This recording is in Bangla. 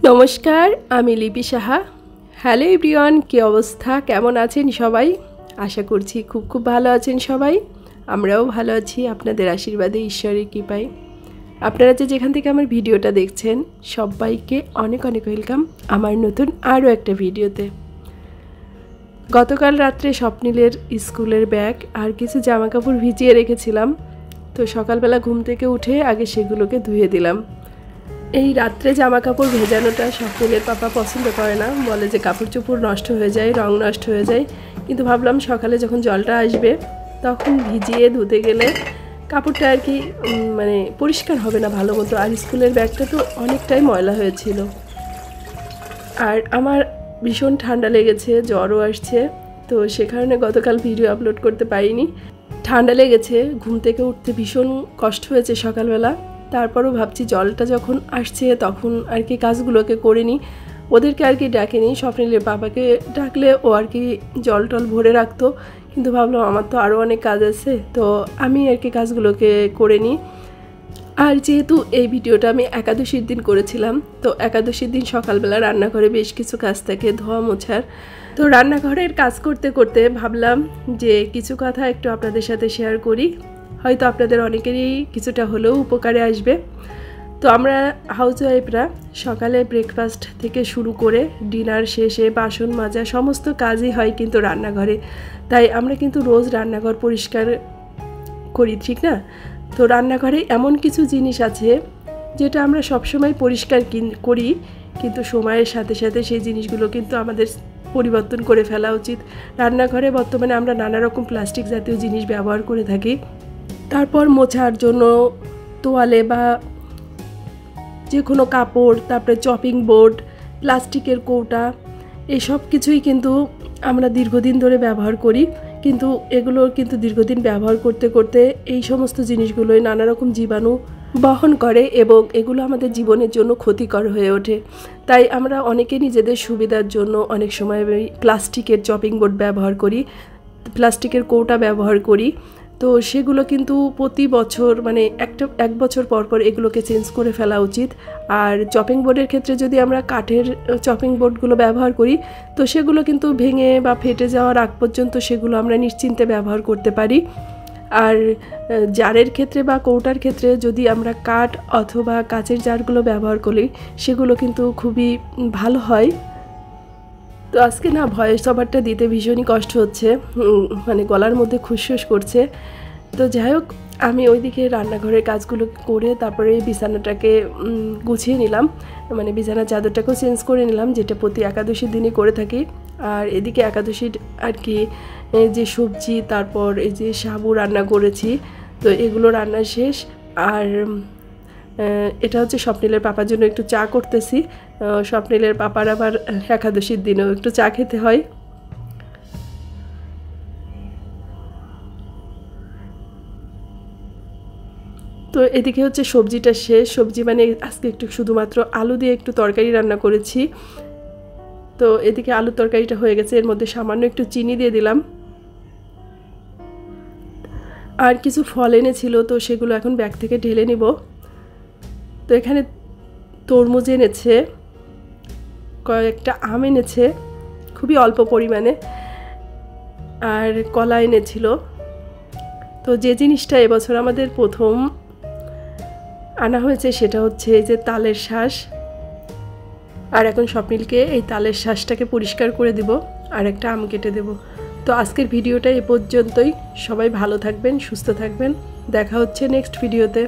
নমস্কার, আমি লিপি সাহা। হ্যালো এভরিওয়ান, কী অবস্থা, কেমন আছেন সবাই? আশা করছি খুব ভালো আছেন সবাই। আমরাও ভালো আছি আপনাদের আশীর্বাদে, ঈশ্বরের কৃপায়। আপনারা যেখান থেকে আমার ভিডিওটা দেখছেন সবাইকে অনেক ওয়েলকাম আমার নতুন আরও একটা ভিডিওতে। গতকাল রাত্রে স্বপ্নিলের স্কুলের ব্যাগ আর কিছু জামাকাপড় ভিজিয়ে রেখেছিলাম, তো সকালবেলা ঘুম থেকে উঠে আগে সেগুলোকে ধুয়ে দিলাম। এই রাত্রে জামা কাপড় ভেজানোটা স্বপ্নিলের পাপা পছন্দ করে না, বলে যে কাপড় চোপড় নষ্ট হয়ে যায়, রং নষ্ট হয়ে যায়। কিন্তু ভাবলাম সকালে যখন জলটা আসবে তখন ভিজিয়ে ধুতে গেলে কাপড়টা আর কি মানে পরিষ্কার হবে না ভালো মতো। আর স্কুলের ব্যাগটা তো অনেকটাই ময়লা হয়েছিল। আর আমার ভীষণ ঠান্ডা লেগেছে, জ্বরও আসছে, তো সে কারণে গতকাল ভিডিও আপলোড করতে পারিনি। ঠান্ডা লেগেছে, ঘুম থেকে উঠতে ভীষণ কষ্ট হয়েছে সকালবেলা। তারপরও ভাবছি জলটা যখন আসছে তখন আর কি কাজগুলোকে করে নিই। ওদেরকে আর কি ডাকিনি, স্বপ্নিলের বাবাকে ডাকলে ও আর কি জল টল ভরে রাখতো, কিন্তু ভাবলাম আমার তো আরও অনেক কাজ আছে, তো আমি আর কি কাজগুলোকে করে নিই। আর যেহেতু এই ভিডিওটা আমি একাদশীর দিন করেছিলাম, তো একাদশীর দিন সকালবেলা রান্নাঘরে বেশ কিছু কাজ থাকে, ধোয়া মোছার। তো রান্নাঘরের কাজ করতে করতে ভাবলাম যে কিছু কথা একটু আপনাদের সাথে শেয়ার করি, হয়তো আপনাদের অনেকেরই কিছুটা হলেও উপকারে আসবে। তো আমরা হাউসওয়াইফরা সকালে ব্রেকফাস্ট থেকে শুরু করে ডিনার শেষে বাসন মাজা সমস্ত কাজই হয় কিন্তু রান্নাঘরে। তাই আমরা কিন্তু রোজ রান্নাঘর পরিষ্কার করি, ঠিক না? তো রান্নাঘরে এমন কিছু জিনিস আছে যেটা আমরা সবসময় পরিষ্কার করি, কিন্তু সময়ের সাথে সাথে সেই জিনিসগুলো কিন্তু আমাদের পরিবর্তন করে ফেলা উচিত। রান্নাঘরে বর্তমানে আমরা নানা রকম প্লাস্টিক জাতীয় জিনিস ব্যবহার করে থাকি। তারপর মোছার জন্য তোয়ালে বা যে কোনো কাপড়, তারপরে চপিং বোর্ড, প্লাস্টিকের কৌটা, এসব কিছুই কিন্তু আমরা দীর্ঘদিন ধরে ব্যবহার করি, কিন্তু এগুলো কিন্তু দীর্ঘদিন ব্যবহার করতে করতে এই সমস্ত জিনিসগুলোই নানা রকম জীবাণু বহন করে এবং এগুলো আমাদের জীবনের জন্য ক্ষতিকর হয়ে ওঠে। তাই আমরা অনেকে নিজেদের সুবিধার জন্য অনেক সময় প্লাস্টিকের চপিং বোর্ড ব্যবহার করি, প্লাস্টিকের কৌটা ব্যবহার করি। তো সেগুলো কিন্তু প্রতি বছর মানে এক বছর পর পর এগুলোকে চেঞ্জ করে ফেলা উচিত। আর চপিং বোর্ডের ক্ষেত্রে যদি আমরা কাঠের চপিং বোর্ডগুলো ব্যবহার করি, তো সেগুলো কিন্তু ভেঙে বা ফেটে যাওয়ার আগ পর্যন্ত সেগুলো আমরা নিশ্চিন্তে ব্যবহার করতে পারি। আর জারের ক্ষেত্রে বা কৌটার ক্ষেত্রে যদি আমরা কাঠ অথবা কাচের জারগুলো ব্যবহার করি, সেগুলো কিন্তু খুবই ভালো হয়। তো আজকে না ভয়েস ওভারটা দিতে ভীষণই কষ্ট হচ্ছে, মানে গলার মধ্যে খুশখুশ করছে। তো যাই হোক, আমি ওইদিকে রান্নাঘরের কাজগুলো করে তারপরে বিছানাটাকে গুছিয়ে নিলাম, মানে বিছানার চাদরটাকেও চেঞ্জ করে নিলাম, যেটা প্রতি একাদশীর দিনই করে থাকি। আর এদিকে একাদশীর আর কি যে সবজি, তারপর এই যে সাবু রান্না করেছি, তো এগুলো রান্না শেষ। আর এটা হচ্ছে স্বপ্নিলের পাপার জন্য একটু চা করতেছি। স্বপ্নিলের পাপার আবার একাদশীর দিনেও একটু চা খেতে হয়। তো এদিকে হচ্ছে সবজিটা শেষ, সবজি মানে আজকে একটু শুধুমাত্র আলু দিয়ে একটু তরকারি রান্না করেছি। তো এদিকে আলুর তরকারিটা হয়ে গেছে, এর মধ্যে সামান্য একটু চিনি দিয়ে দিলাম। আর কিছু ফল এনেছিল, তো সেগুলো এখন ব্যাগ থেকে ঢেলে নিব। তো এখানে তরমুজ এনেছে, কয়েকটা আম এনেছে খুবই অল্প পরিমাণে, আর কলা এনেছিল। তো যে জিনিসটা এবছর আমাদের প্রথম আনা হয়েছে সেটা হচ্ছে এই যে তালের শ্বাস। আর এখন স্বপ্নিলকে এই তালের শ্বাসটাকে পরিষ্কার করে দিব আর একটা আম কেটে দেব। তো আজকের ভিডিওটা এ পর্যন্তই। সবাই ভালো থাকবেন, সুস্থ থাকবেন, দেখা হচ্ছে নেক্সট ভিডিওতে।